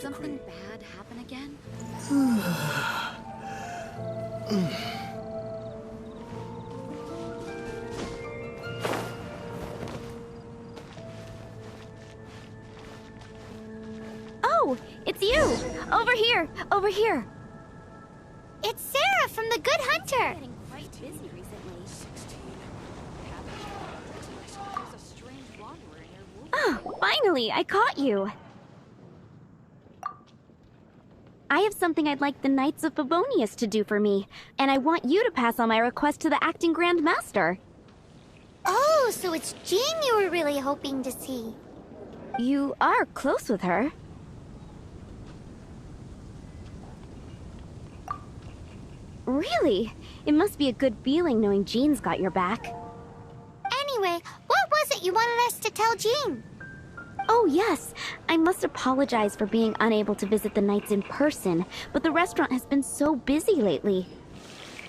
something bad happen again? Oh, it's you! Over here! Over here! It's Sarah from the Good Hunter! Getting quite busy recently. 16. There's a strange wanderer in your wolf. Oh, finally! I caught you! I have something I'd like the Knights of Favonius to do for me, and I want you to pass on my request to the acting Grandmaster. Oh, so it's Jean you were really hoping to see. You are close with her. Really? It must be a good feeling knowing Jean's got your back. Anyway, what was it you wanted us to tell Jean? Oh yes, I must apologize for being unable to visit the Knights in person, but the restaurant has been so busy lately.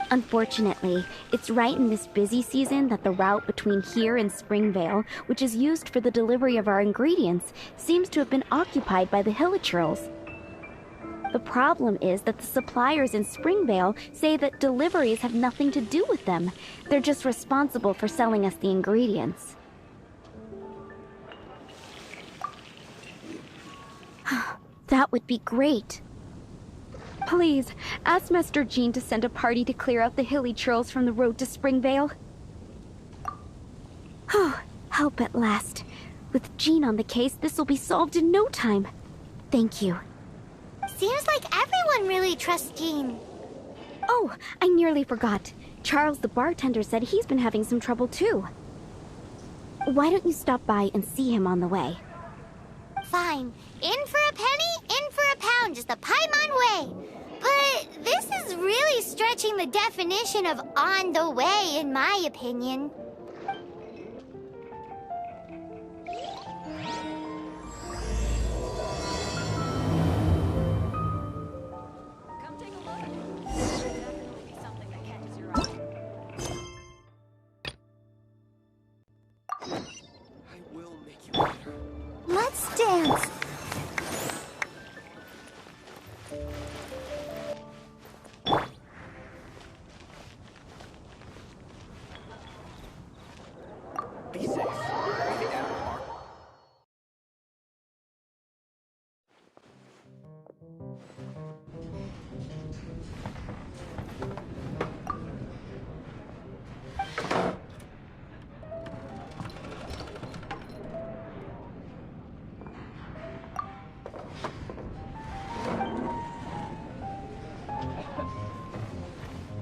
Unfortunately, it's right in this busy season that the route between here and Springvale, which is used for the delivery of our ingredients, seems to have been occupied by the Hilichurls. The problem is that the suppliers in Springvale say that deliveries have nothing to do with them. They're just responsible for selling us the ingredients. That would be great. Please, ask Master Jean to send a party to clear out the Hilichurls from the road to Springvale. Oh, help at last. With Jean on the case, this will be solved in no time. Thank you. Seems like everyone really trusts Jean. Oh, I nearly forgot. Charles the bartender said he's been having some trouble too. Why don't you stop by and see him on the way? Fine. In for a penny, in for a pound, just a Paimon way. But this is really stretching the definition of on the way, in my opinion. Come take a look. There'll definitely be something that catches your eye. I will make you better. Let's dance. Be safe.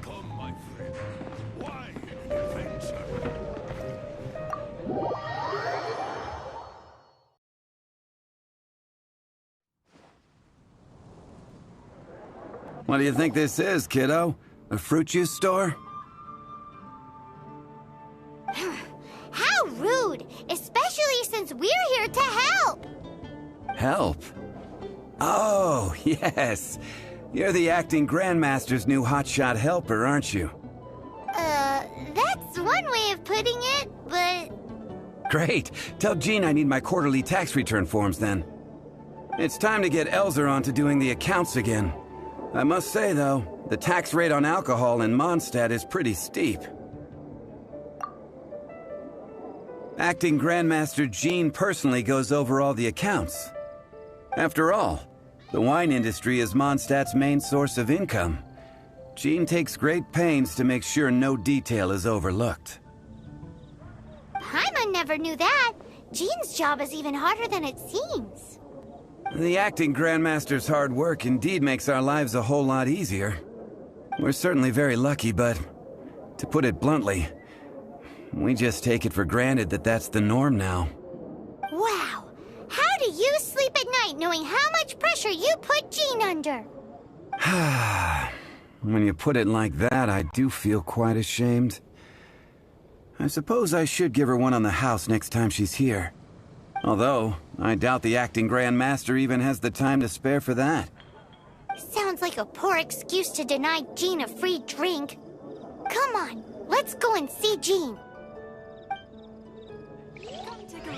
Come, my friend. Why an adventure? What do you think this is, kiddo? A fruit juice store? How rude, especially since we're here to help. Help? Oh, yes. You're the acting Grandmaster's new hotshot helper, aren't you? That's one way of putting it, but... Great. Tell Jean I need my quarterly tax return forms then. It's time to get Elzer on to doing the accounts again. I must say, though, the tax rate on alcohol in Mondstat is pretty steep. Acting Grandmaster Jean personally goes over all the accounts. After all, the wine industry is Mondstat's main source of income. Jean takes great pains to make sure no detail is overlooked. Paimon never knew that. Jean's job is even harder than it seems. The acting Grandmaster's hard work indeed makes our lives a whole lot easier. We're certainly very lucky, but to put it bluntly, we just take it for granted that that's the norm now. Wow. How do you sleep at night knowing how much pressure you put Jean under? When you put it like that, I do feel quite ashamed. I suppose I should give her one on the house next time she's here. Although, I doubt the acting Grandmaster even has the time to spare for that. Sounds like a poor excuse to deny Jean a free drink. Come on, let's go and see Jean. Come take a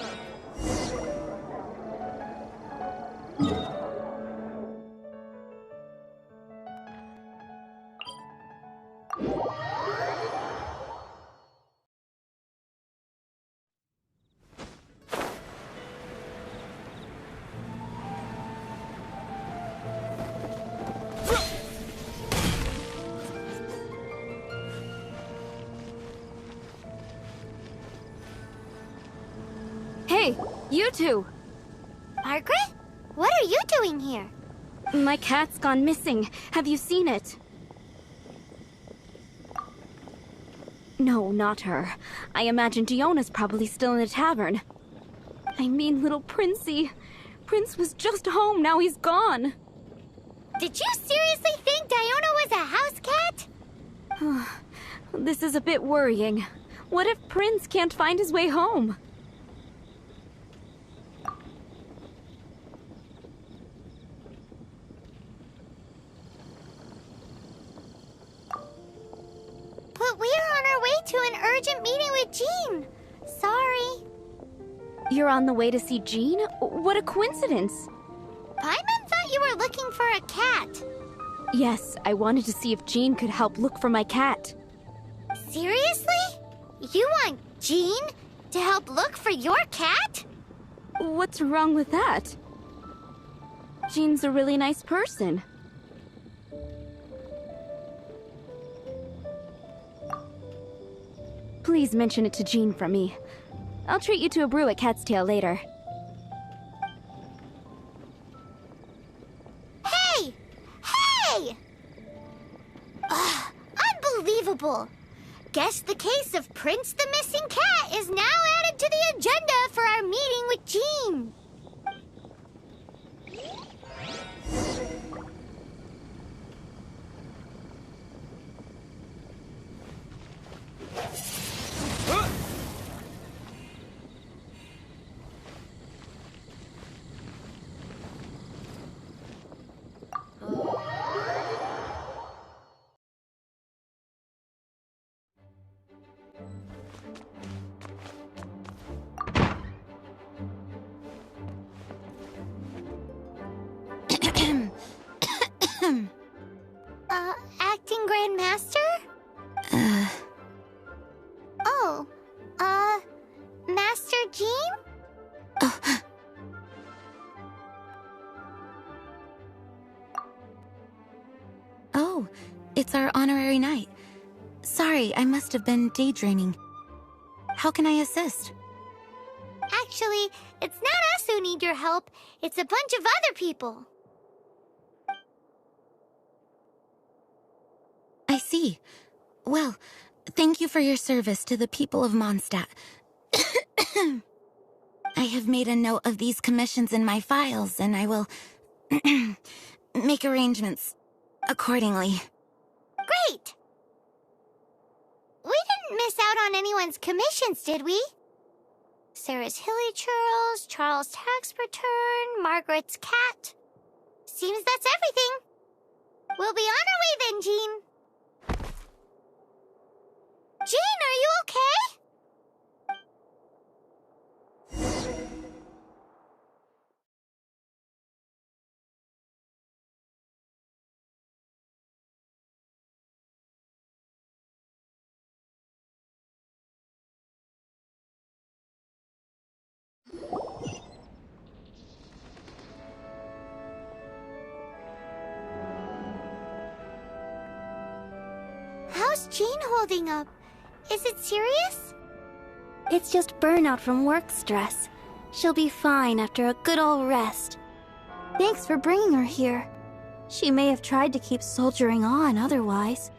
look. Hey, you two! Margaret? What are you doing here? My cat's gone missing. Have you seen it? No, not her. I imagine Diona's probably still in the tavern. I mean, little Princey. Prince was just home, now he's gone. Did you seriously think Diona was a house cat? This is a bit worrying. What if Prince can't find his way home? But we're on our way to an urgent meeting with Jean. Sorry. You're on the way to see Jean? What a coincidence! Paimon thought you were looking for a cat. Yes, I wanted to see if Jean could help look for my cat. Seriously? You want Jean to help look for your cat? What's wrong with that? Jean's a really nice person. Please mention it to Jean from me. I'll treat you to a brew at Cat's Tail later. Hey! Hey! Ugh, unbelievable! Guess the case of Prince the Missing Cat is now added to the agenda for our meeting with Jean. Acting Grandmaster? Oh, Master Jean? Oh, it's our honorary knight. Sorry, I must have been daydreaming. How can I assist? Actually, it's not us who need your help. It's a bunch of other people. I see. Well, thank you for your service to the people of Mondstat. I have made a note of these commissions in my files, and I will make arrangements accordingly. Great! We didn't miss out on anyone's commissions, did we? Sarah's Hilly Churls, Charles' tax return, Margaret's cat. Seems that's everything. We'll be on our way then, Jean. Jean, are you okay? How's Jean holding up? Is it serious? It's just burnout from work stress. She'll be fine after a good old rest. Thanks for bringing her here. She may have tried to keep soldiering on otherwise.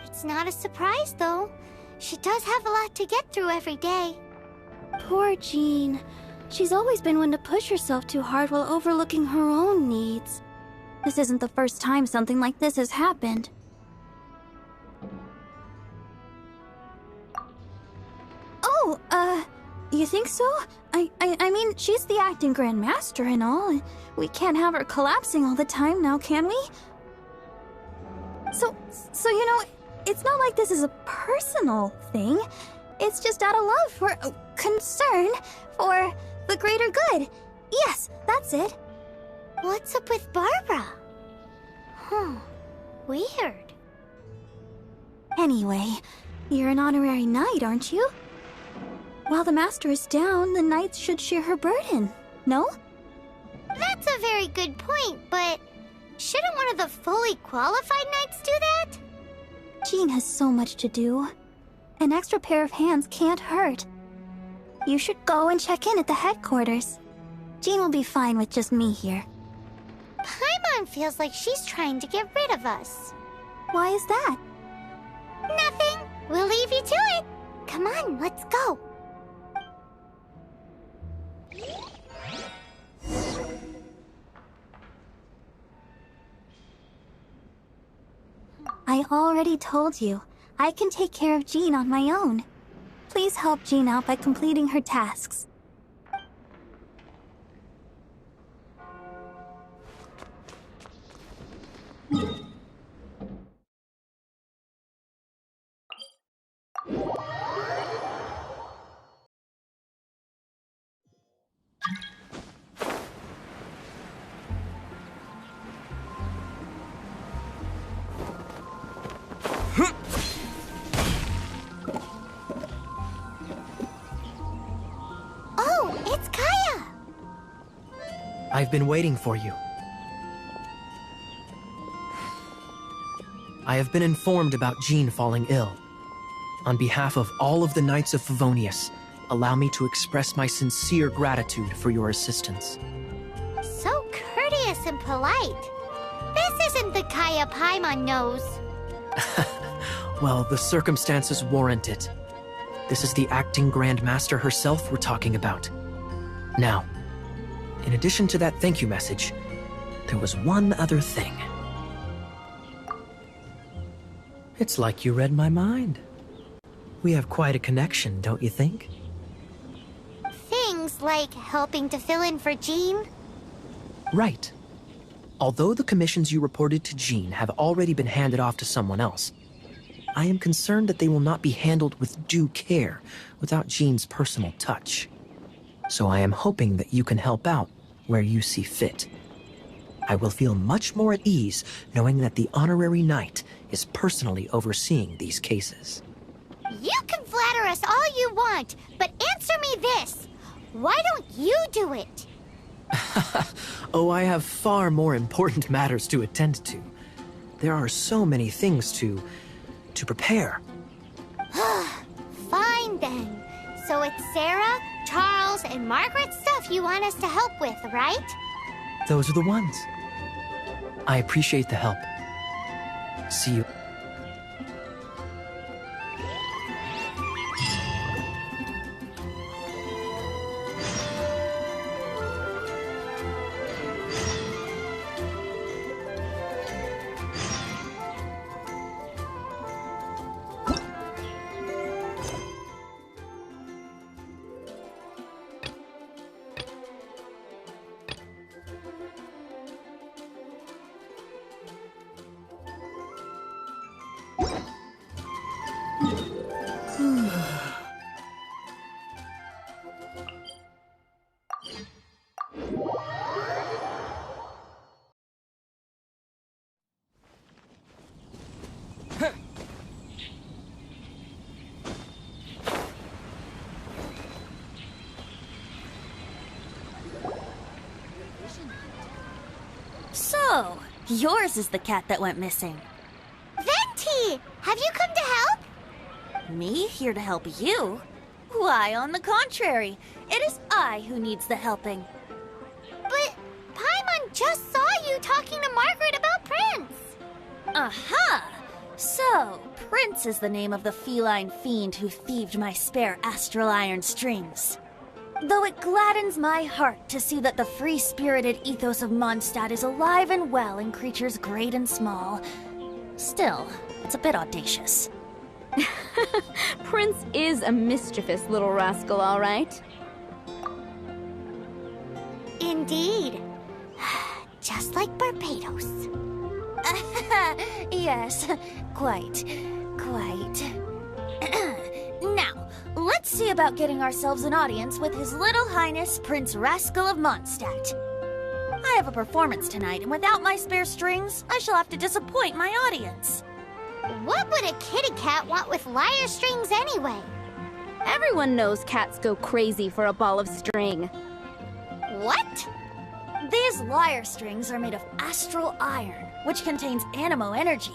It's not a surprise, though. She does have a lot to get through every day. Poor Jean. She's always been one to push herself too hard while overlooking her own needs. This isn't the first time something like this has happened. Oh, you think so? I mean, she's the acting Grandmaster and all. We can't have her collapsing all the time now, can we? So you know, it's not like this is a personal thing. It's just out of love for, concern for the greater good. Yes, that's it. What's up with Barbara? Weird. Anyway, you're an honorary knight, aren't you? While the master is down, the knights should share her burden, no? That's a very good point, but shouldn't one of the fully qualified knights do that? Jean has so much to do. An extra pair of hands can't hurt. You should go and check in at the headquarters. Jean will be fine with just me here. Paimon feels like she's trying to get rid of us. Why is that? Nothing. We'll leave you to it. Come on, let's go. I already told you. I can take care of Jean on my own. Please help Jean out by completing her tasks. Oh, it's Kaya! I've been waiting for you. I have been informed about Jean falling ill. On behalf of all of the Knights of Favonius, allow me to express my sincere gratitude for your assistance. So courteous and polite. This isn't the Kaya Paimon knows. Well, the circumstances warrant it. This is the acting Grandmaster herself we're talking about. Now, in addition to that thank you message, there was one other thing. It's like you read my mind. We have quite a connection, don't you think? Things like helping to fill in for Jean? Right. Although the commissions you reported to Jean have already been handed off to someone else, I am concerned that they will not be handled with due care without Jean's personal touch. So I am hoping that you can help out where you see fit. I will feel much more at ease knowing that the honorary knight is personally overseeing these cases. You can flatter us all you want, but answer me this. Why don't you do it? Oh, I have far more important matters to attend to. There are so many things to prepare. Fine then. So it's Sarah, Charles, and Margaret's stuff you want us to help with, right? Those are the ones. I appreciate the help. See you. So, yours is the cat that went missing. Venti! Have you come to help? Me here to help you? Why, on the contrary, it is I who needs the helping. But Paimon just saw you talking to Margaret about Prince. Aha! So, Prince is the name of the feline fiend who thieved my spare astral iron strings. Though it gladdens my heart to see that the free-spirited ethos of Mondstat is alive and well in creatures great and small, still, it's a bit audacious. Prince is a mischievous little rascal, all right. Indeed. Just like Barbados. Yes, quite. Now, let's see about getting ourselves an audience with His Little Highness Prince Rascal of Mondstat. I have a performance tonight, and without my spare strings, I shall have to disappoint my audience. What would a kitty cat want with lyre strings anyway? Everyone knows cats go crazy for a ball of string. What? These lyre strings are made of astral iron, which contains animo energy.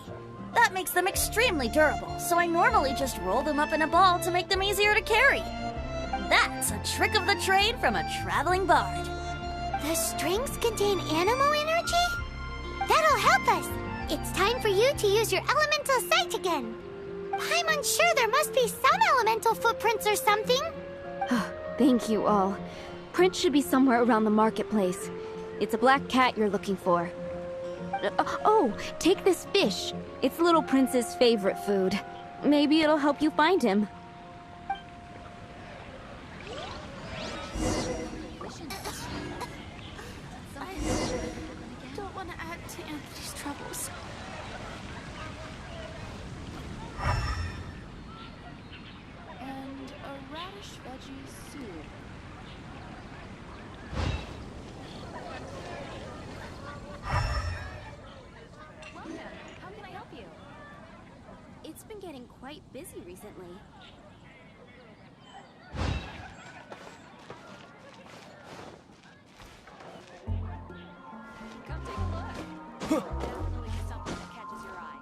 That makes them extremely durable, so I normally just roll them up in a ball to make them easier to carry. that's a trick of the trade from a traveling bard. The strings contain animal energy? That'll help us. It's time for you to use your elemental sight again. I'm unsure, there must be some elemental footprints or something. Thank you all. Prince should be somewhere around the marketplace. It's a black cat you're looking for. Oh, take this fish. It's Little Prince's favorite food. Maybe it'll help you find him. I don't want to add to Anthony's troubles. And a radish veggie soup. Welcome. How can I help you? It's been getting quite busy recently. Come take a look. Definitely something that catches your eye.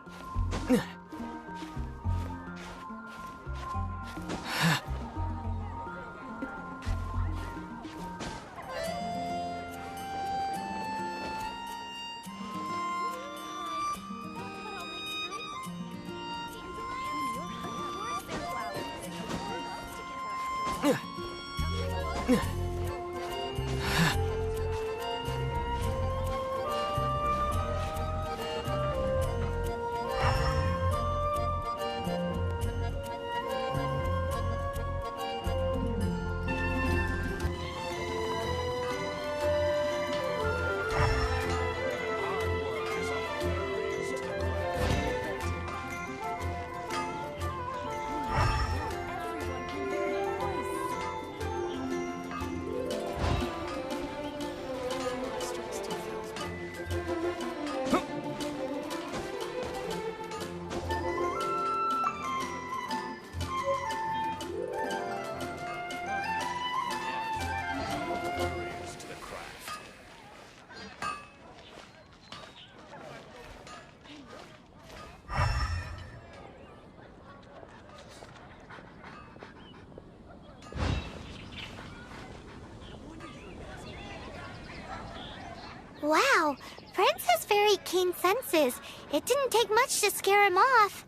Wow, Prince has very keen senses. It didn't take much to scare him off.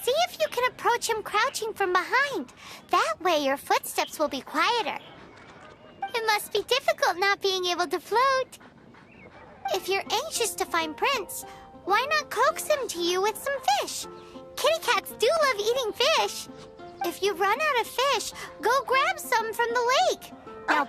See if you can approach him crouching from behind. That way your footsteps will be quieter. It must be difficult not being able to float. If you're anxious to find Prince, why not coax him to you with some fish? Kitty cats do love eating fish. If you run out of fish, go grab some from the lake. Now,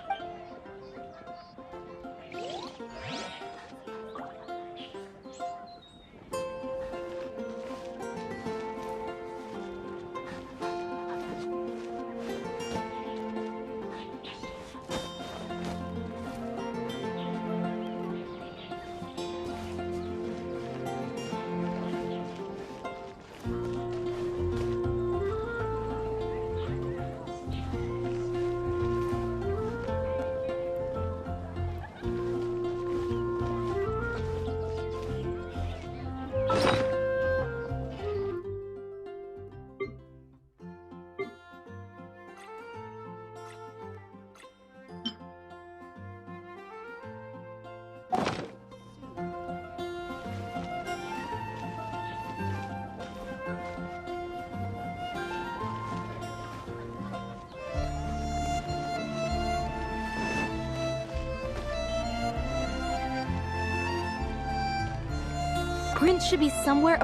Prince should be somewhere.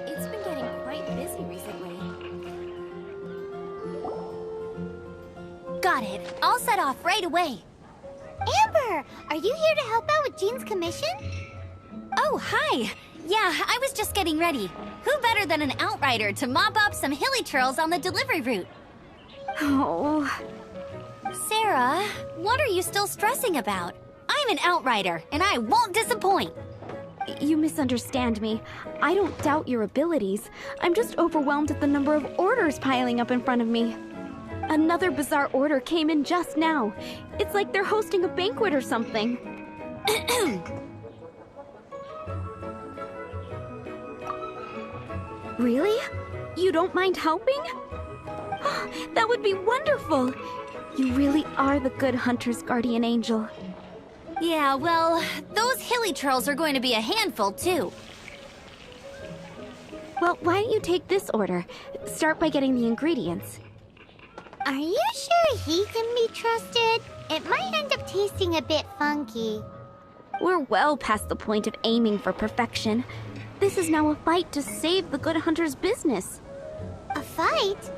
It's been getting quite busy recently. got it. I'll set off right away. Amber, are you here to help out with Jean's commission? Oh, hi. Yeah, I was just getting ready. Who better than an outrider to mop up some hilly churls on the delivery route? Oh. Sarah, what are you still stressing about? I'm an outrider, and I won't disappoint. You misunderstand me. I don't doubt your abilities. I'm just overwhelmed at the number of orders piling up in front of me. Another bizarre order came in just now. It's like they're hosting a banquet or something. Really? You don't mind helping? That would be wonderful! You really are the good hunter's guardian angel. Yeah, well, those hilly churls are going to be a handful, too. Well, why don't you take this order? Start by getting the ingredients. Are you sure he can be trusted? It might end up tasting a bit funky. We're well past the point of aiming for perfection. This is now a fight to save the good hunter's business. A fight?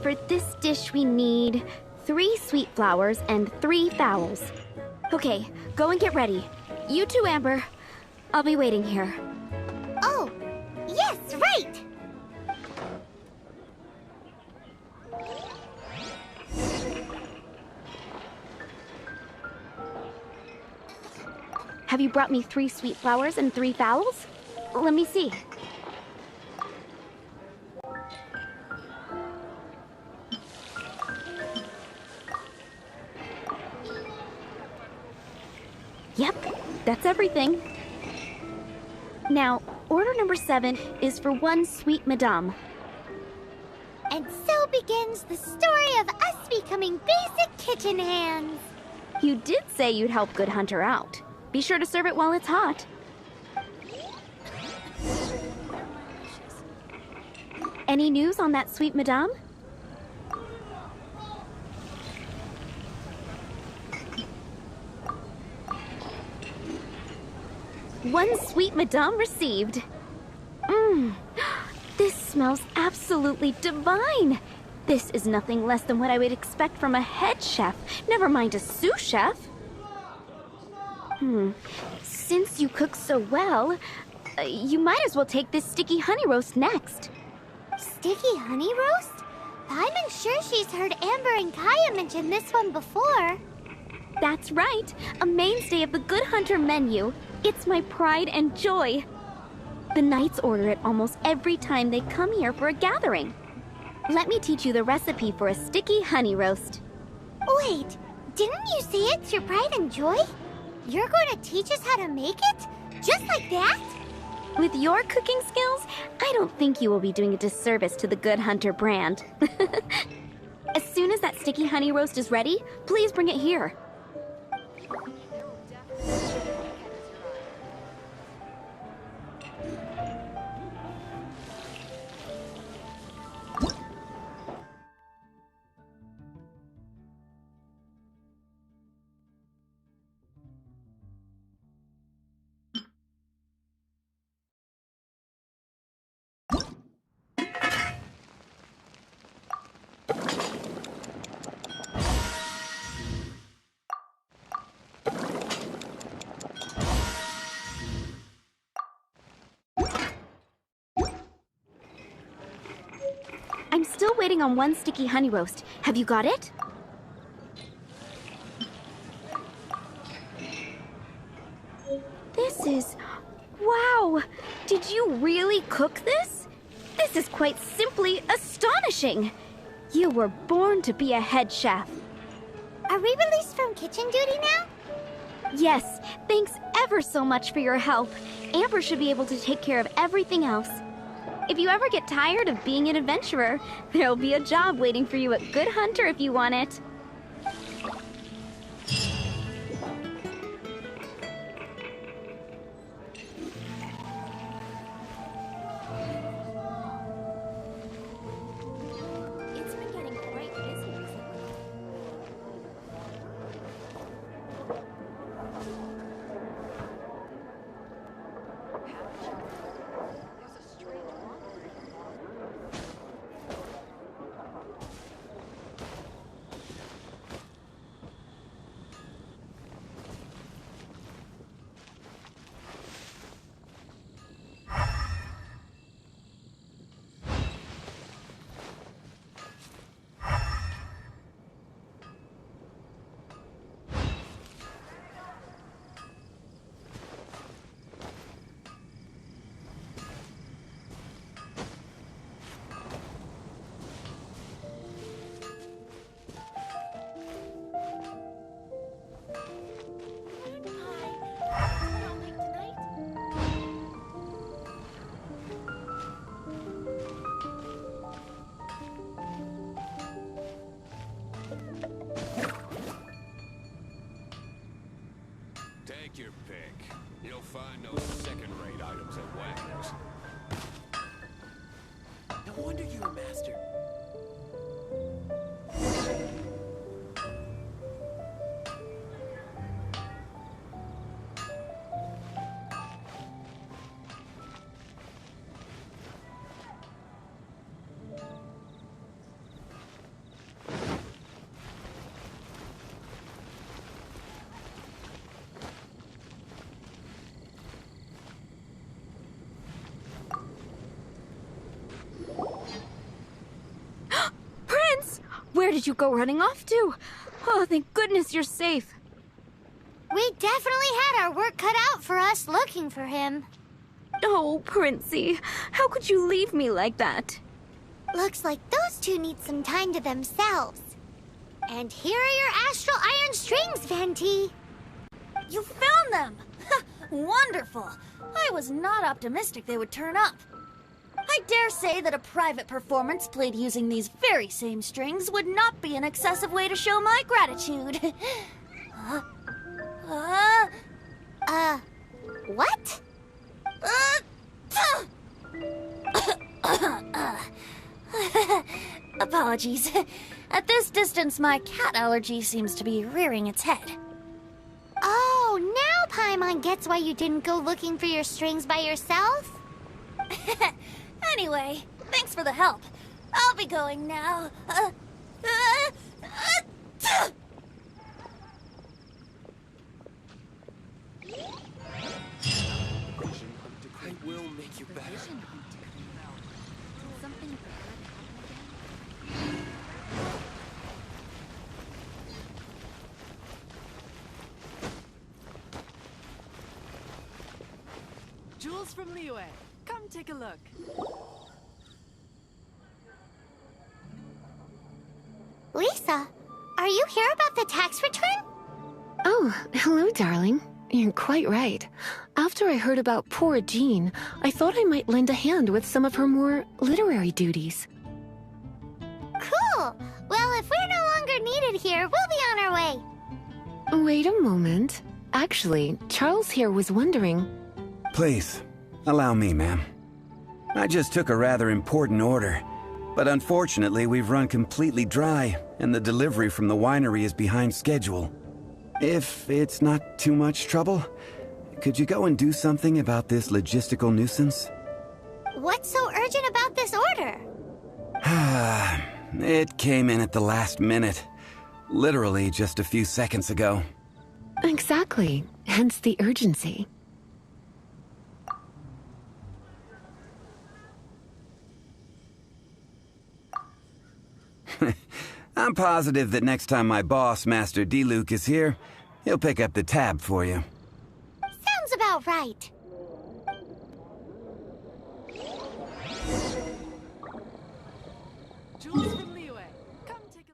For this dish we need 3 sweet flowers and 3 fowls. Okay, go and get ready. You too, Amber. I'll be waiting here. Oh, yes, right! Have you brought me 3 sweet flowers and 3 fowls? Let me see. Yep, that's everything. Now, order number 7 is for 1 sweet madame. And so begins the story of us becoming basic kitchen hands. You did say you'd help Good Hunter out. Be sure to serve it while it's hot. Any news on that sweet madame? One sweet madame received. This smells absolutely divine. This is nothing less than what I would expect from a head chef, never mind a sous chef. Since you cook so well, you might as well take this sticky honey roast next. Sticky honey roast? I'm sure she's heard Amber and Kaya mention this one before. That's right, a mainstay of the Good Hunter menu. It's my pride and joy. The knights order it almost every time they come here for a gathering. Let me teach you the recipe for a sticky honey roast. Wait, didn't you say it's your pride and joy? You're going to teach us how to make it? Just like that? With your cooking skills, I don't think you will be doing a disservice to the Good Hunter brand. As soon as that sticky honey roast is ready, please bring it here. I'm still waiting on 1 sticky honey roast. Have you got it? This is... Wow! Did you really cook this? This is quite simply astonishing! You were born to be a head chef. Are we released from kitchen duty now? Yes, thanks ever so much for your help. Amber should be able to take care of everything else. If you ever get tired of being an adventurer, there'll be a job waiting for you at Good Hunter if you want it. It's been getting quite busy recently. Take your pick. You'll find no second-rate items at Wagner's. No wonder you were master. Where did you go running off to? Oh, thank goodness you're safe. We definitely had our work cut out for us looking for him. Oh, Princey, how could you leave me like that? Looks like those two need some time to themselves. And here are your astral iron strings, Venti. You found them! Wonderful! I was not optimistic they would turn up. I dare say that a private performance played using these very same strings would not be an excessive way to show my gratitude. What? Apologies. At this distance, my cat allergy seems to be rearing its head. Oh, now Paimon gets why you didn't go looking for your strings by yourself? Anyway, thanks for the help. I'll be going now. I will make you better. Jewels from Liyue. Come take a look. Lisa, are you here about the tax return? Oh, hello, darling. You're quite right. After I heard about poor Jean, I thought I might lend a hand with some of her more literary duties. Cool. Well, if we're no longer needed here, we'll be on our way. Wait a moment. Actually, Charles here was wondering... Please, allow me, ma'am. I just took a rather important order, but unfortunately we've run completely dry, and the delivery from the winery is behind schedule. If it's not too much trouble, could you go and do something about this logistical nuisance? What's so urgent about this order? It came in at the last minute. Literally just a few seconds ago. Exactly. Hence the urgency. I'm positive that next time my boss, Master D-Luke, is here, he'll pick up the tab for you. Sounds about right. Jewels from Liyue. Come take a...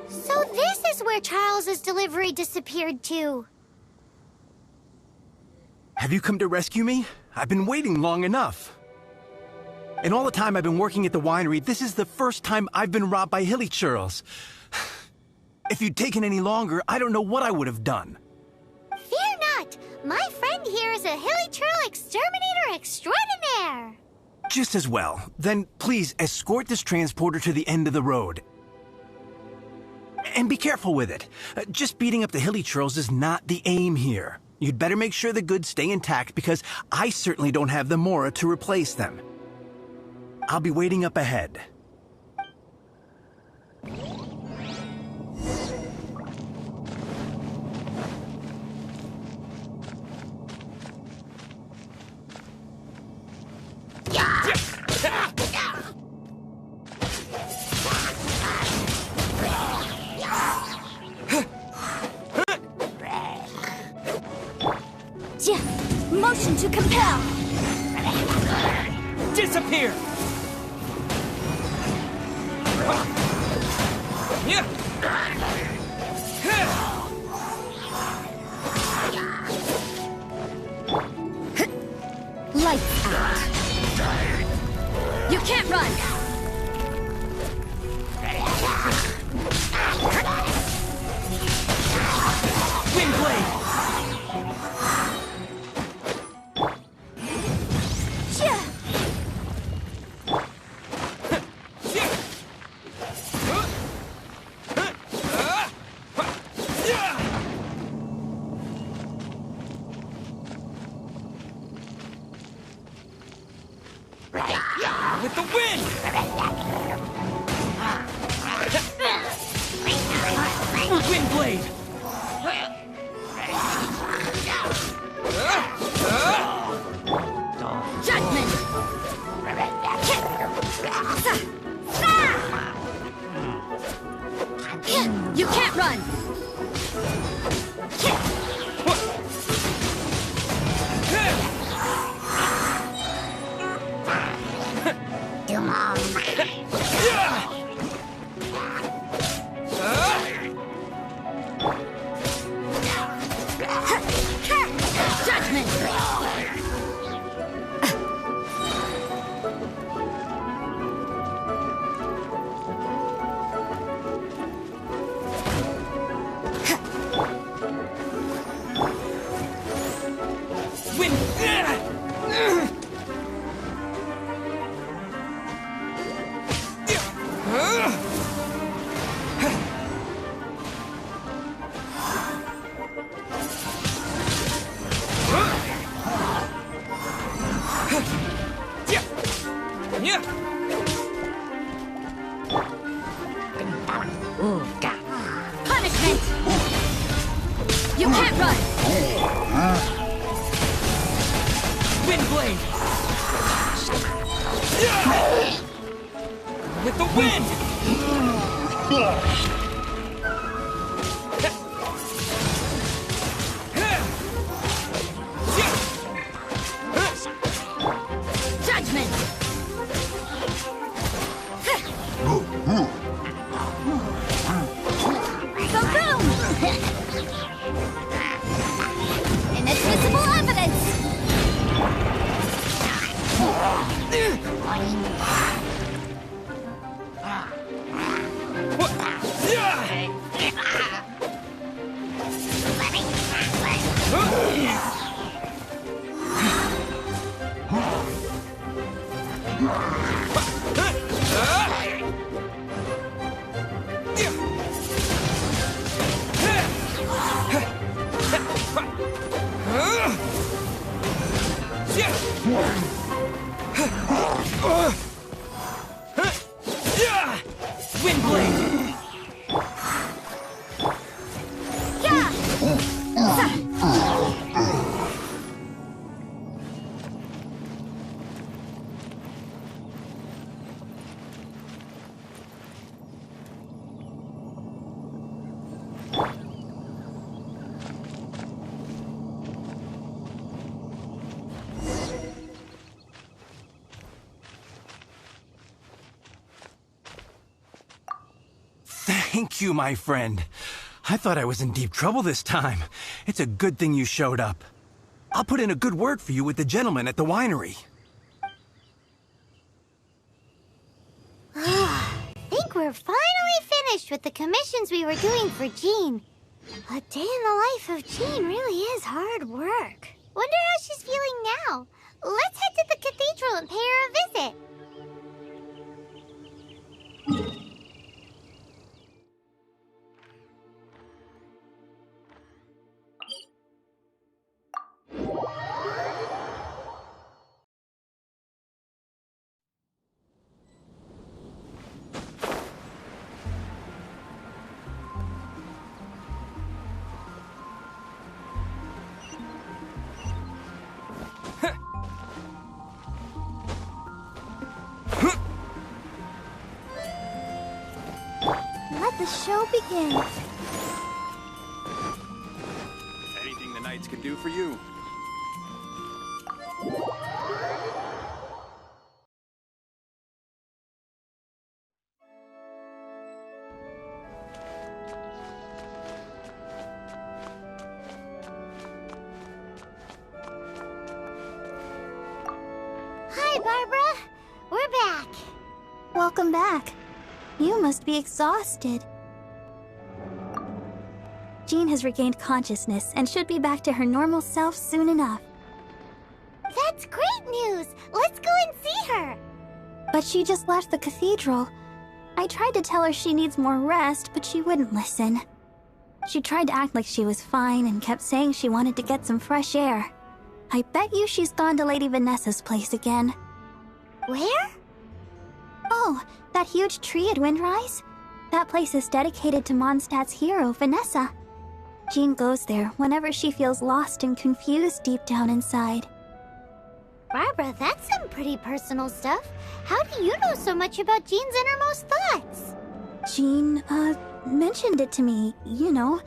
So this is where Charles's delivery disappeared to. Have you come to rescue me? I've been waiting long enough. In all the time I've been working at the winery, this is the first time I've been robbed by hilly churls. If you'd taken any longer, I don't know what I would have done. Fear not! My friend here is a hilly churl exterminator extraordinaire! Just as well. Then please escort this transporter to the end of the road. And be careful with it. Just beating up the hilly churls is not the aim here. You'd better make sure the goods stay intact because I certainly don't have the mora to replace them. I'll be waiting up ahead. Here! Lights out. You can't run! Windblade! With the wind! Windblade! Judgment! You can't run! Judgment! Punishment! You can't run! Windblade! With the wind! Judgment! Boom! Inadmissible evidence! Windblade! Thank you, my friend. I thought I was in deep trouble this time. It's a good thing you showed up. I'll put in a good word for you with the gentleman at the winery. Think we're finally finished with the commissions we were doing for Jean. A day in the life of Jean really is hard work. Wonder how she's feeling now. Let's head to the cathedral and pay her a visit. Let the show begin. Anything the Knights can do for you. Barbara. We're back. Welcome back. You must be exhausted. Jean has regained consciousness and should be back to her normal self soon enough. That's great news! Let's go and see her! But she just left the cathedral. I tried to tell her she needs more rest, but she wouldn't listen. She tried to act like she was fine and kept saying she wanted to get some fresh air. I bet you she's gone to Lady Vanessa's place again. Where? Oh, that huge tree at Windrise? That place is dedicated to Mondstadt's hero, Vanessa. Jean goes there whenever she feels lost and confused deep down inside. Barbara, that's some pretty personal stuff. How do you know so much about Jean's innermost thoughts? Jean, mentioned it to me, you know,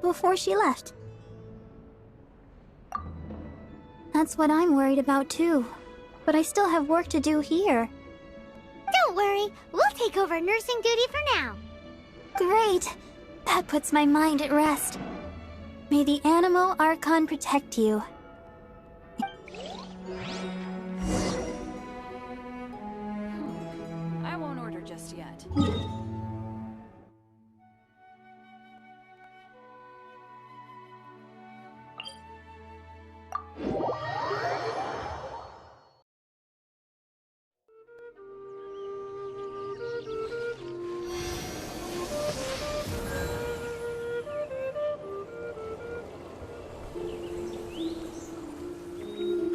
before she left. That's what I'm worried about too. But I still have work to do here. Don't worry, we'll take over nursing duty for now. Great! That puts my mind at rest. May the Animo Archon protect you. I won't order just yet.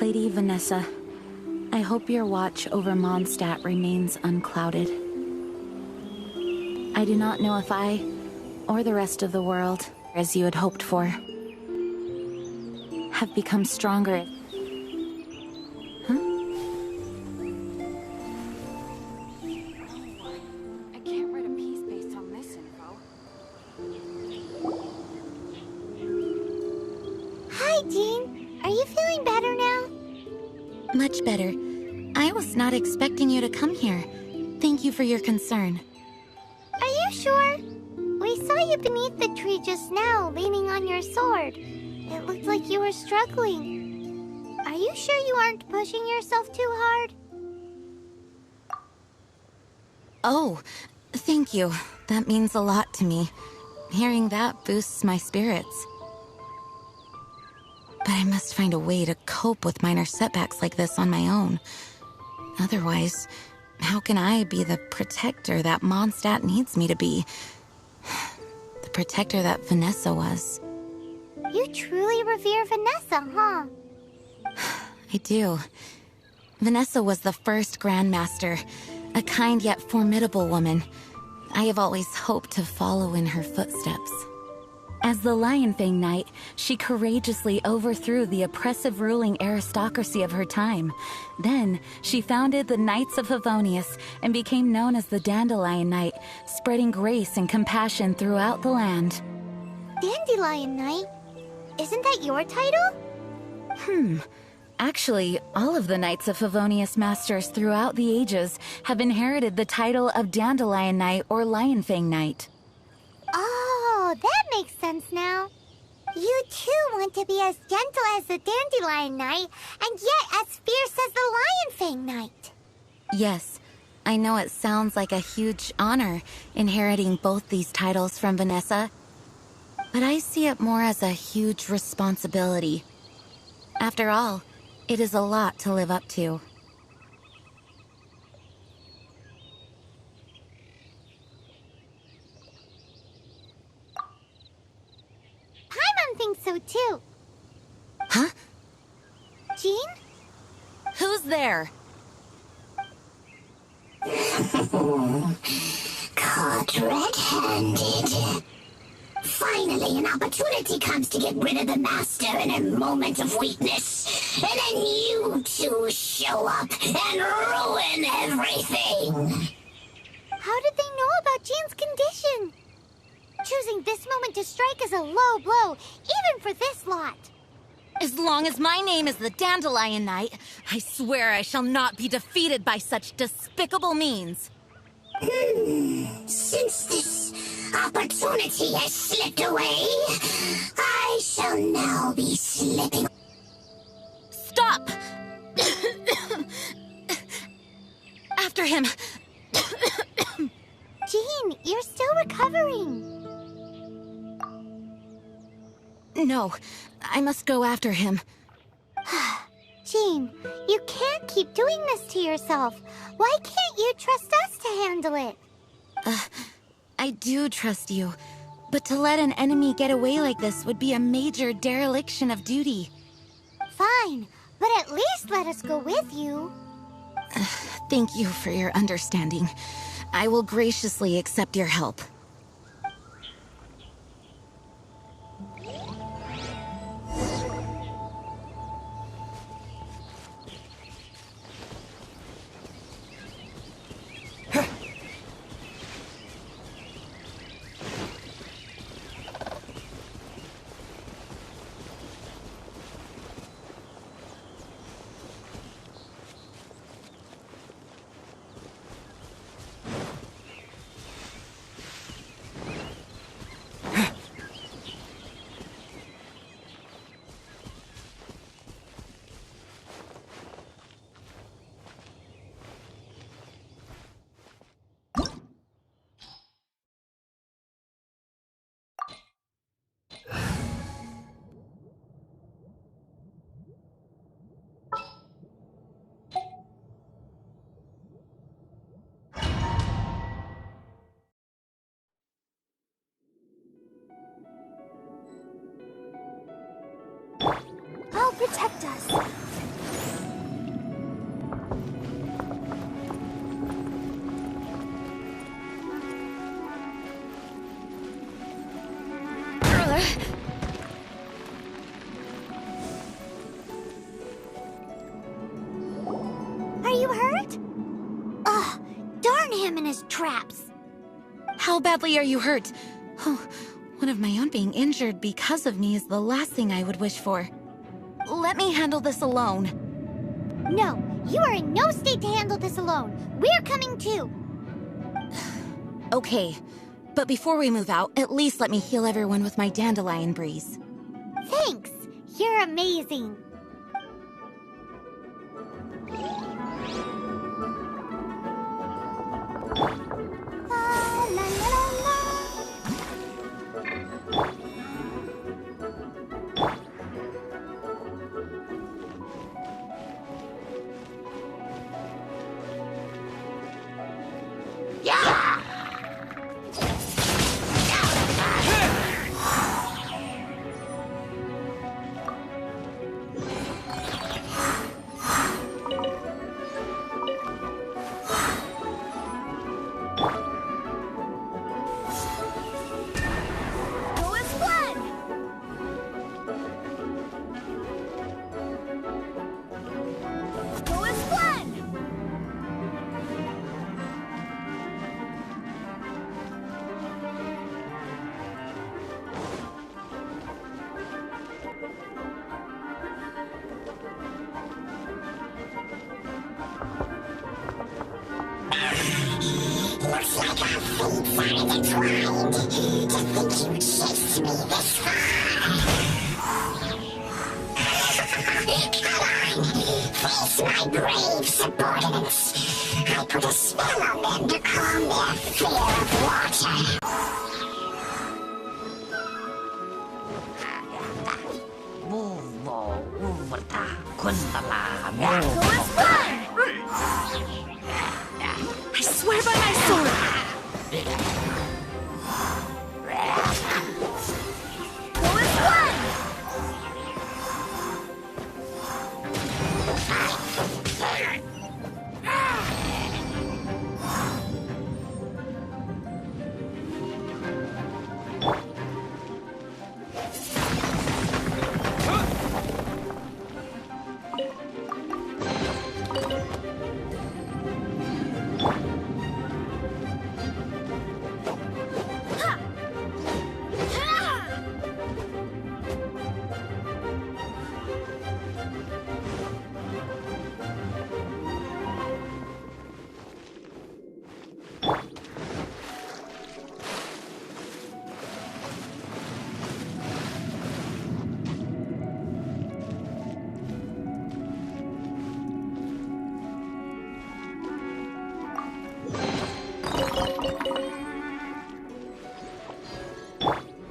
Lady Vanessa, I hope your watch over Mondstat remains unclouded. I do not know if I, or the rest of the world, as you had hoped for, have become stronger. Huh? I can't write a piece based on this info. Hi, Jean. Are you feeling better now? Much better. I was not expecting you to come here. Thank you for your concern. Are you sure? We saw you beneath the tree just now, leaning on your sword. It looked like you were struggling. Are you sure you aren't pushing yourself too hard? Oh, thank you. That means a lot to me. Hearing that boosts my spirits. But I must find a way to cope with minor setbacks like this on my own. Otherwise, how can I be the protector that Mondstat needs me to be? The protector that Vanessa was. You truly revere Vanessa, huh? I do. Vanessa was the first Grandmaster, a kind yet formidable woman. I have always hoped to follow in her footsteps. As the Lionfang Knight, she courageously overthrew the oppressive ruling aristocracy of her time. Then, she founded the Knights of Favonius and became known as the Dandelion Knight, spreading grace and compassion throughout the land. Dandelion Knight? Isn't that your title? Actually, all of the Knights of Favonius Masters throughout the ages have inherited the title of Dandelion Knight or Lionfang Knight. Oh, that makes sense now. You too want to be as gentle as the Dandelion Knight, and yet as fierce as the Lionfang Knight. Yes, I know it sounds like a huge honor inheriting both these titles from Vanessa, but I see it more as a huge responsibility. After all, it is a lot to live up to. Paimon thinks so too. Huh? Jean? Who's there? Caught red-handed. Finally, an opportunity comes to get rid of the Master in a moment of weakness. And then you two show up and ruin everything. How did they know about Jean's condition? Choosing this moment to strike is a low blow, even for this lot. As long as my name is the Dandelion Knight, I swear I shall not be defeated by such despicable means. Since this opportunity has slipped away, I shall now be slipping. Stop! after him! Jean, you're still recovering. No, I must go after him. Jean, you can't keep doing this to yourself. Why can't you trust us to handle it? I do trust you, but to let an enemy get away like this would be a major dereliction of duty. Fine, but at least let us go with you. Thank you for your understanding. I will graciously accept your help. I'll protect us. Are you hurt? Ugh, darn him and his traps. How badly are you hurt? Oh, one of my own being injured because of me is the last thing I would wish for. Let me handle this alone. No, you are in no state to handle this alone. We're coming too. Okay, but before we move out, at least let me heal everyone with my dandelion breeze. Thanks. You're amazing. La, la, la, la. Looks like our fates are intertwined. To think you chased me this far. Come on, face my brave subordinates. I put a spell on them to calm their fear of water. I swear by my sword! Go as one!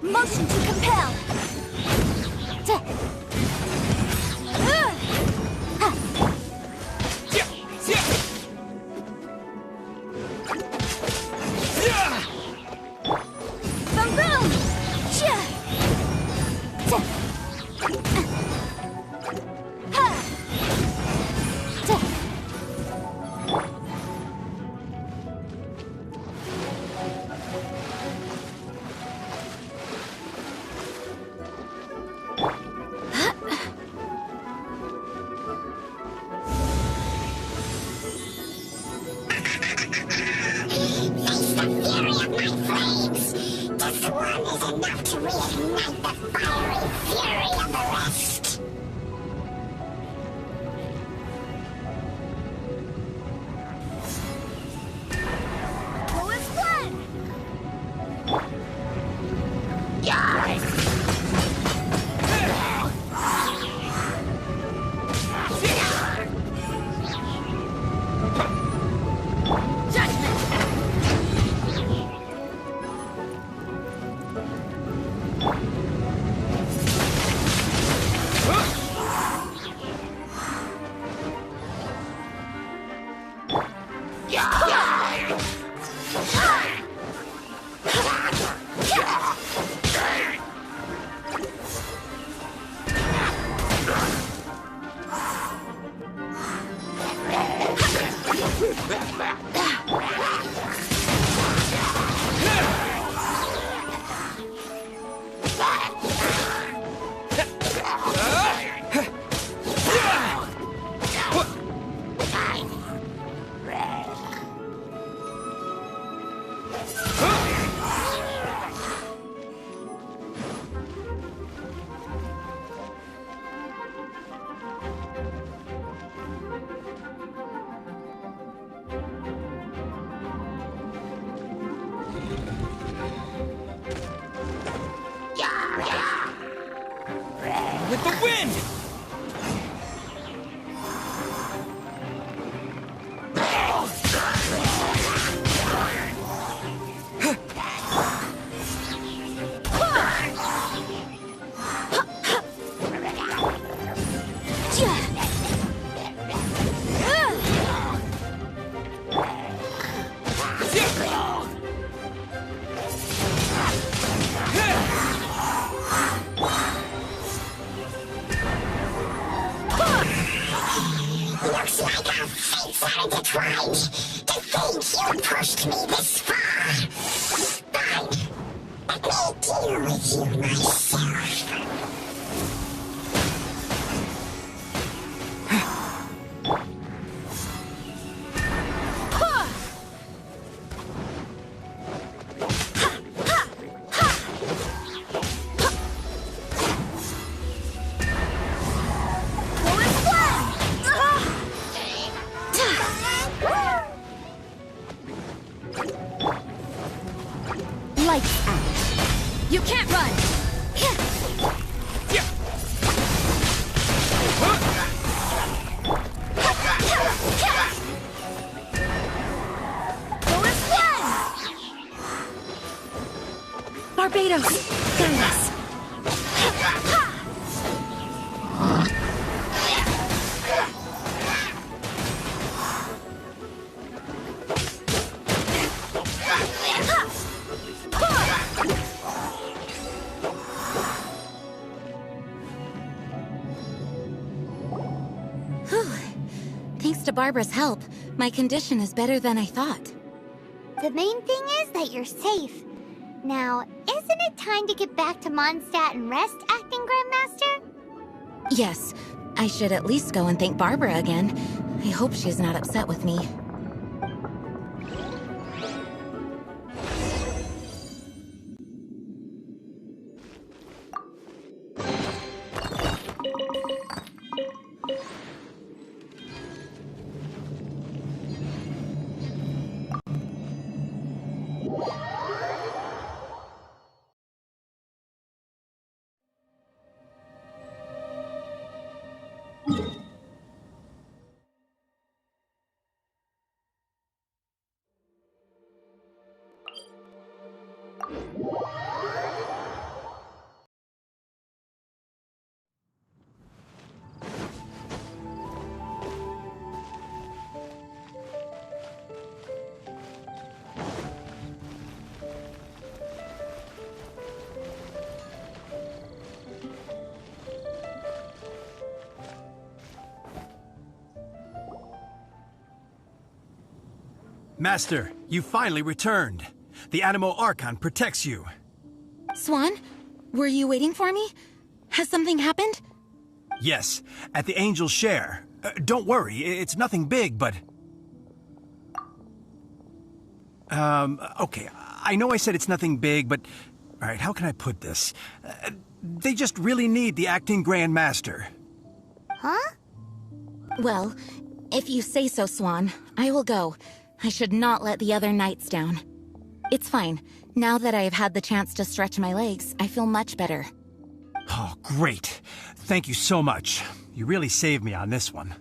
Motion to compel! Boom boom! Face the fury of my flames! This one is enough to reignite the fiery fury of the rest! Who is one? With the wind! Looks like our fates are intertwined. To think you pushed me this far. Fine. Let me deal with you myself. Lights out. You can't run! Barbados! Guide us! Thanks to Barbara's help, my condition is better than I thought. The main thing is that you're safe. Now, isn't it time to get back to Mondstat and rest, Acting Grandmaster? Yes, I should at least go and thank Barbara again. I hope she's not upset with me. Master, you finally returned. The Animo Archon protects you. Swan, were you waiting for me? Has something happened? Yes, at the Angel's Share. Don't worry, it's nothing big, but... Okay, I know I said it's nothing big, but... Alright, how can I put this? They just really need the acting Grandmaster. Huh? Well, if you say so, Swan, I will go. I should not let the other knights down. It's fine. Now that I have had the chance to stretch my legs, I feel much better. Oh, great. Thank you so much. You really saved me on this one.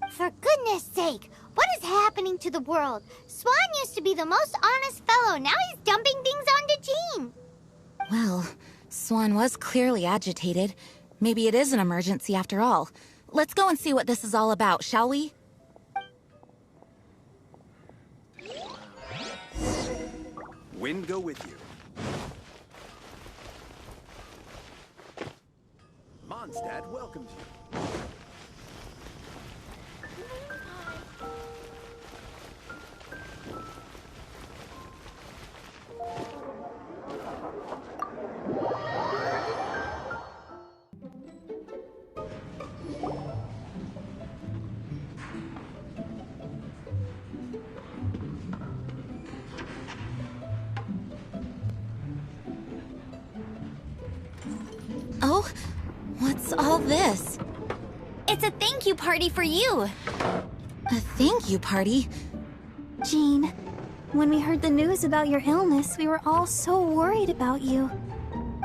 For goodness sake, what is happening to the world? Swan used to be the most honest fellow. Now he's dumping things onto Jean. Well, Swan was clearly agitated. Maybe it is an emergency after all. Let's go and see what this is all about, shall we? Wind go with you. Mondstat welcomes you. Oh, what's all this? It's a thank you party for you. A thank you party? Jean, when we heard the news about your illness, we were all so worried about you.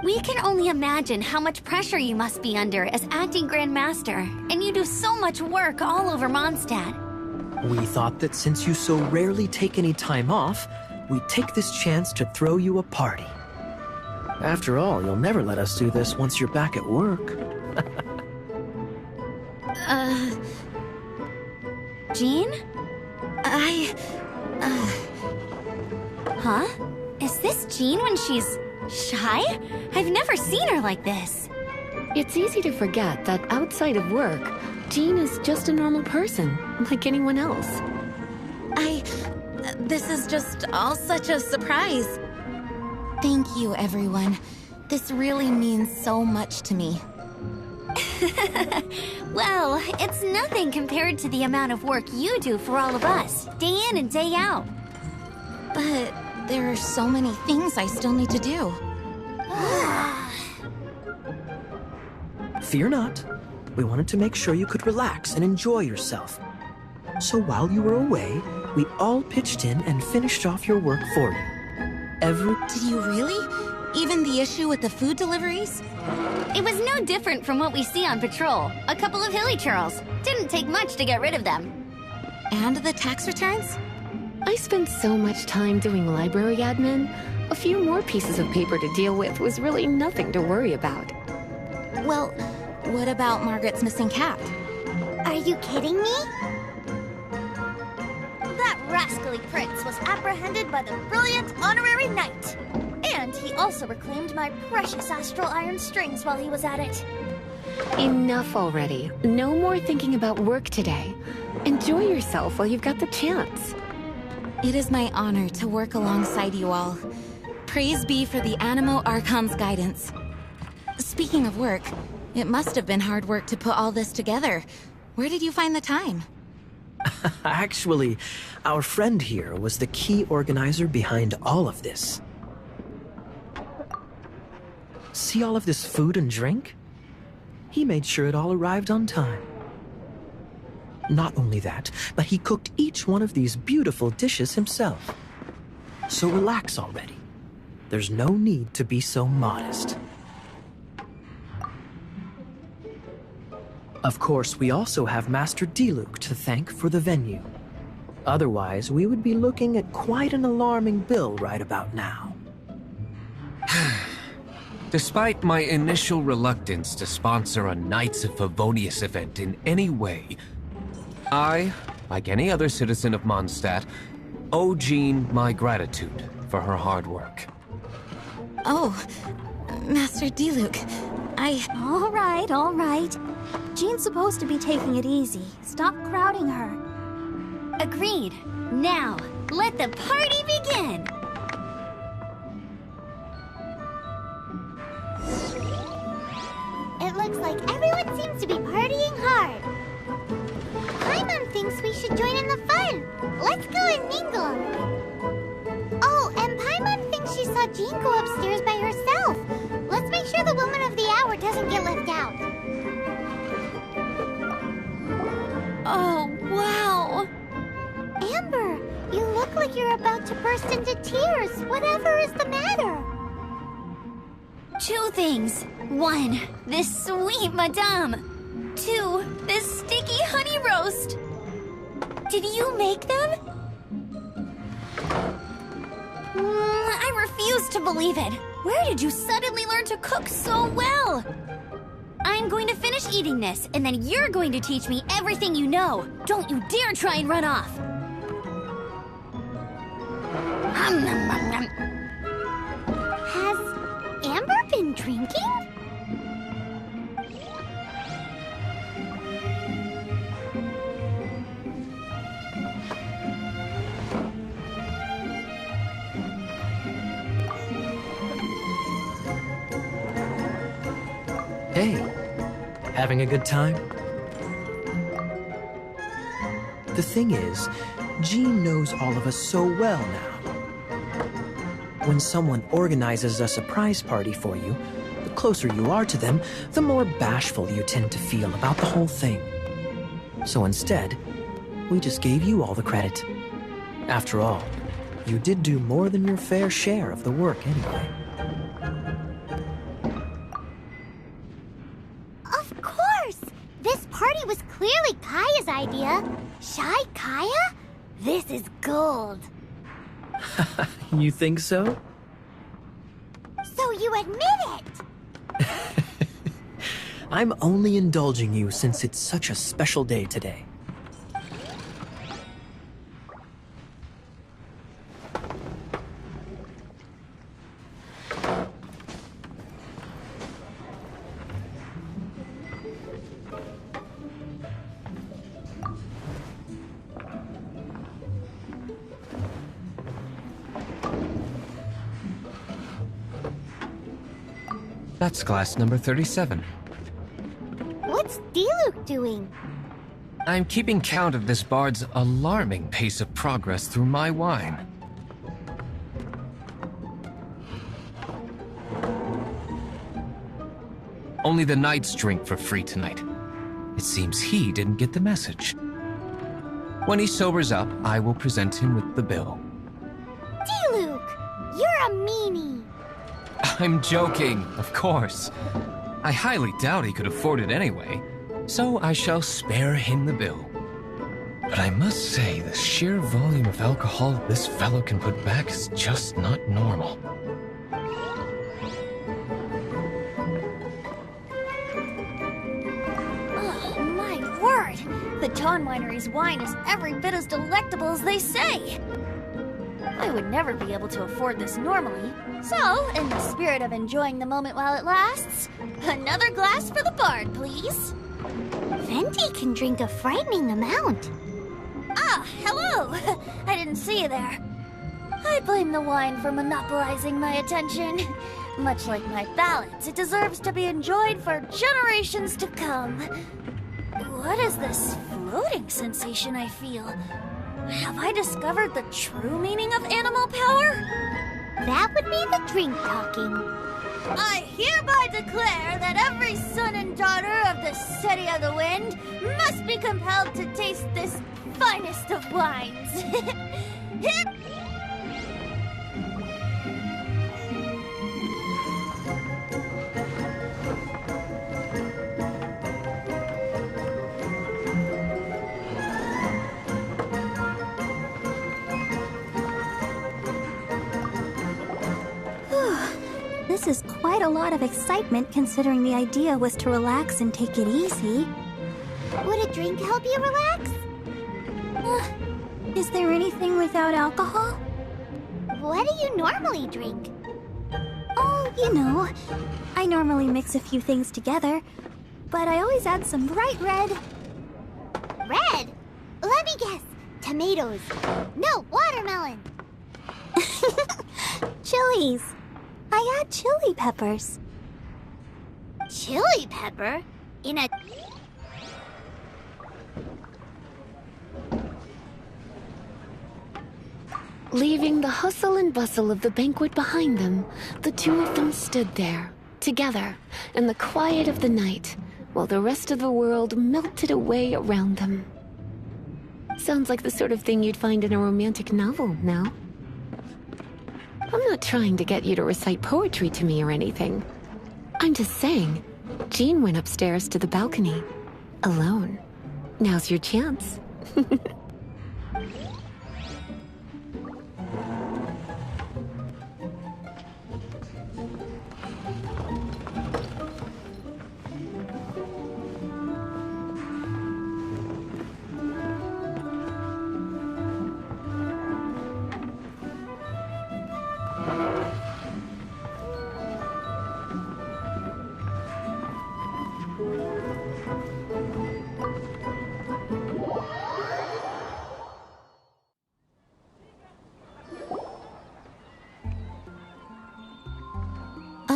We can only imagine how much pressure you must be under as acting Grandmaster, and you do so much work all over Mondstat. We thought that since you so rarely take any time off, we'd take this chance to throw you a party. After all, you'll never let us do this once you're back at work. Jean? Huh? Is this Jean when she's shy? I've never seen her like this. It's easy to forget that outside of work, Jean is just a normal person, like anyone else. This is just all such a surprise. Thank you, everyone. This really means so much to me. Well, it's nothing compared to the amount of work you do for all of us, day in and day out. But there are so many things I still need to do. Fear not. We wanted to make sure you could relax and enjoy yourself. So while you were away, we all pitched in and finished off your work for you. Did you really? Even the issue with the food deliveries? It was no different from what we see on patrol. A couple of hilly churls. Didn't take much to get rid of them. And the tax returns? I spent so much time doing library admin. A few more pieces of paper to deal with was really nothing to worry about. Well, what about Margaret's missing cat? Are you kidding me? That rascally prince was apprehended by the brilliant honorary knight. And he also reclaimed my precious astral iron strings while he was at it. Enough already. No more thinking about work today. Enjoy yourself while you've got the chance. It is my honor to work alongside you all. Praise be for the Animo Archon's guidance. Speaking of work, it must have been hard work to put all this together. Where did you find the time? Actually, our friend here was the key organizer behind all of this. See all of this food and drink? He made sure it all arrived on time. Not only that, but he cooked each one of these beautiful dishes himself. So relax already. There's no need to be so modest. Of course, we also have Master Diluc to thank for the venue. Otherwise, we would be looking at quite an alarming bill right about now. Despite my initial reluctance to sponsor a Knights of Favonius event in any way, I, like any other citizen of Mondstat, owe Jean my gratitude for her hard work. Oh, Master Diluc, All right. Jean's supposed to be taking it easy. Stop crowding her. Agreed. Now, let the party begin! It looks like everyone seems to be partying hard. Paimon thinks we should join in the fun. Let's go and mingle. Oh, and Paimon thinks she saw Jean go upstairs by herself. Let's make sure the woman of the hour doesn't get left out. Oh, wow. Amber, you look like you're about to burst into tears. Whatever is the matter? 2 things. 1, this sweet madame. 2, this sticky honey roast. Did you make them? I refuse to believe it. Where did you suddenly learn to cook so well? I'm going to finish eating this, and then you're going to teach me everything you know. Don't you dare try and run off. Has Amber been drinking? Hey, having a good time? The thing is, Jean knows all of us so well now. When someone organizes a surprise party for you, the closer you are to them, the more bashful you tend to feel about the whole thing. So instead, we just gave you all the credit. After all, you did do more than your fair share of the work anyway. Of course! This party was clearly Kaya's idea. Shy Kaya? This is gold. You think so? So you admit it! I'm only indulging you since it's such a special day today. That's glass number 37. What's Diluc doing? I'm keeping count of this bard's alarming pace of progress through my wine. Only the knights drink for free tonight. It seems he didn't get the message. When he sobers up, I will present him with the bill. Diluc, you're a meanie. I'm joking, of course. I highly doubt he could afford it anyway, so I shall spare him the bill. But I must say, the sheer volume of alcohol this fellow can put back is just not normal. Oh, my word! The Dawn Winery's wine is every bit as delectable as they say. I would never be able to afford this normally. So, in the spirit of enjoying the moment while it lasts, another glass for the bard, please. Venti can drink a frightening amount. Ah, hello! I didn't see you there. I blame the wine for monopolizing my attention. Much like my ballads, it deserves to be enjoyed for generations to come. What is this floating sensation I feel? Have I discovered the true meaning of animal power? That would be the drink talking. I hereby declare that every son and daughter of the City of the Wind must be compelled to taste this finest of wines. This is quite a lot of excitement considering the idea was to relax and take it easy. Would a drink help you relax? Is there anything without alcohol? What do you normally drink? Oh, you know, I normally mix a few things together, but I always add some bright red. Red? Let me guess. Tomatoes. No, watermelon. Chilies. I add chili peppers. Chili pepper? In a... Leaving the hustle and bustle of the banquet behind them, the two of them stood there, together, in the quiet of the night, while the rest of the world melted away around them. Sounds like the sort of thing you'd find in a romantic novel, no? I'm not trying to get you to recite poetry to me or anything. I'm just saying, Jean went upstairs to the balcony, alone. Now's your chance.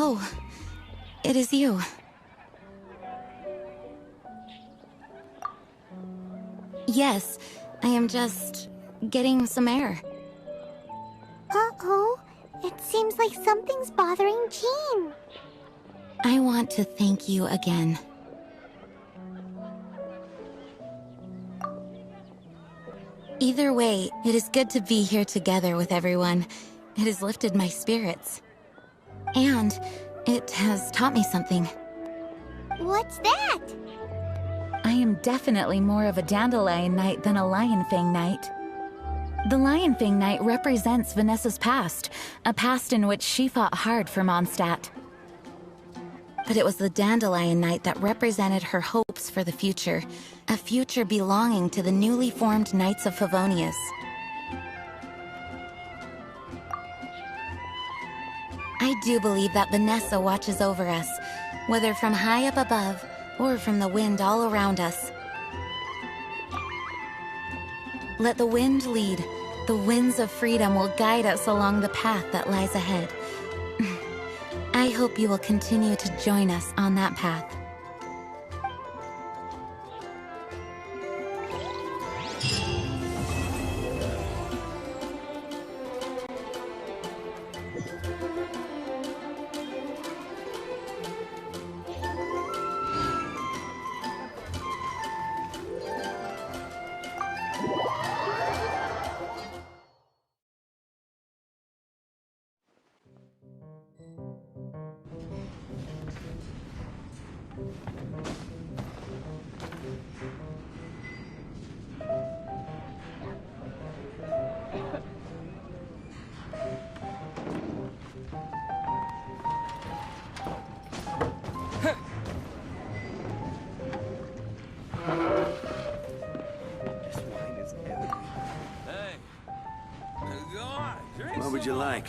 Oh, it is you. Yes, I am just getting some air. Uh-oh. It seems like something's bothering Jean. I want to thank you again. Either way, it is good to be here together with everyone. It has lifted my spirits. And it has taught me something. What's that? I am definitely more of a dandelion knight than a lion fang knight. The lion fang knight represents Vanessa's past, a past in which she fought hard for Mondstat. But it was the dandelion knight that represented her hopes for the future, a future belonging to the newly formed Knights of Favonius. I do believe that Vanessa watches over us, whether from high up above or from the wind all around us. Let the wind lead. The winds of freedom will guide us along the path that lies ahead. I hope you will continue to join us on that path. What would you like?